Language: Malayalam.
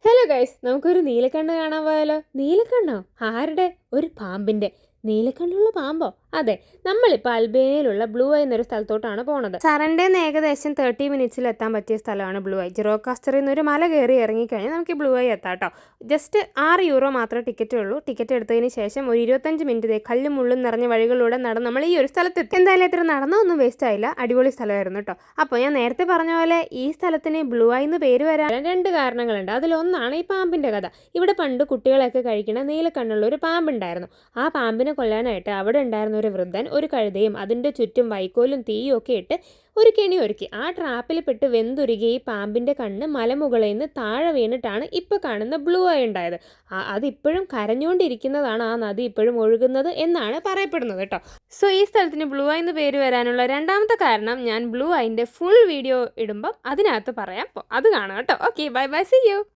ഹലോ ഗൈസ്, നമുക്കൊരു നീലക്കണ്ണ് കാണാൻ പോയാലോ? നീലക്കണ്ണോ? ആരുടെ? ഒരു പാമ്പിന്റെ. നീലക്കണ്ണുള്ള പാമ്പോ? അതെ, നമ്മളിപ്പോൾ അൽബേനിയയിലുള്ള ബ്ലൂ ഐ എന്നൊരു സ്ഥലത്തോട്ടാണ് പോണത്. സറണ്ടേന്ന് ഏകദേശം 30 മിനിറ്റ്സിൽ എത്താൻ പറ്റിയ സ്ഥലമാണ് ബ്ലൂ ഐ. ജിറോകാസ്റ്ററിൽ നിന്ന് ഒരു മല കയറി ഇറങ്ങിക്കഴിഞ്ഞാൽ നമുക്ക് ബ്ലൂ ഐ എത്താം കേട്ടോ. ജസ്റ്റ് €6 മാത്രമേ ടിക്കറ്റ് ഉള്ളൂ. ടിക്കറ്റ് എടുത്തതിന് ശേഷം ഒരു 25 മിനിറ്റ് കല്ലും മുള്ളും നിറഞ്ഞ വഴികളിലൂടെ നടന്ന് നമ്മൾ ഈ ഒരു സ്ഥലത്തെത്തി. എന്തായാലും ഇത്ര നടന്നൊന്നും വേസ്റ്റ് ആയില്ല, അടിപൊളി സ്ഥലമായിരുന്നു കേട്ടോ. അപ്പോൾ ഞാൻ നേരത്തെ പറഞ്ഞ പോലെ ഈ സ്ഥലത്തിന് ബ്ലൂ ഐ എന്ന് പേര് വരാൻ 2 കാരണങ്ങളുണ്ട്. അതിലൊന്നാണ് ഈ പാമ്പിന്റെ കഥ. ഇവിടെ പണ്ട് കുട്ടികളൊക്കെ കഴിക്കുന്ന നീലക്കണ്ണുള്ള ഒരു പാമ്പുണ്ടായിരുന്നു. ആ പാമ്പിനെ കൊല്ലാനായിട്ട് അവിടെ ഉണ്ടായിരുന്ന ഒരു വൃദ്ധൻ ഒരു കഴുതയും അതിൻ്റെ ചുറ്റും വൈക്കോലും തീയും ഒക്കെ ഇട്ട് ഒരു കെണി ഒരുക്കി. ആ ട്രാപ്പിൽ പെട്ട് വെന്തുരുകിയ ഈ പാമ്പിൻ്റെ കണ്ണ് മലമുകളിൽ നിന്ന് താഴെ വീണിട്ടാണ് ഇപ്പോൾ കാണുന്ന ബ്ലൂ ഐ ഉണ്ടായത്. അതിപ്പോഴും കരഞ്ഞുകൊണ്ടിരിക്കുന്നതാണ്, ആ നദി ഇപ്പോഴും ഒഴുകുന്നത് എന്നാണ് പറയപ്പെടുന്നത് കേട്ടോ. സോ ഈ സ്ഥലത്തിന് ബ്ലൂ ഐ എന്ന് പേര് വരാനുള്ള രണ്ടാമത്തെ കാരണം ഞാൻ ബ്ലൂ ഐൻ്റെ ഫുൾ വീഡിയോ ഇടുമ്പം അതിനകത്ത് പറയാം. അത് കാണാം കേട്ടോ. Okay, bye bye, see U.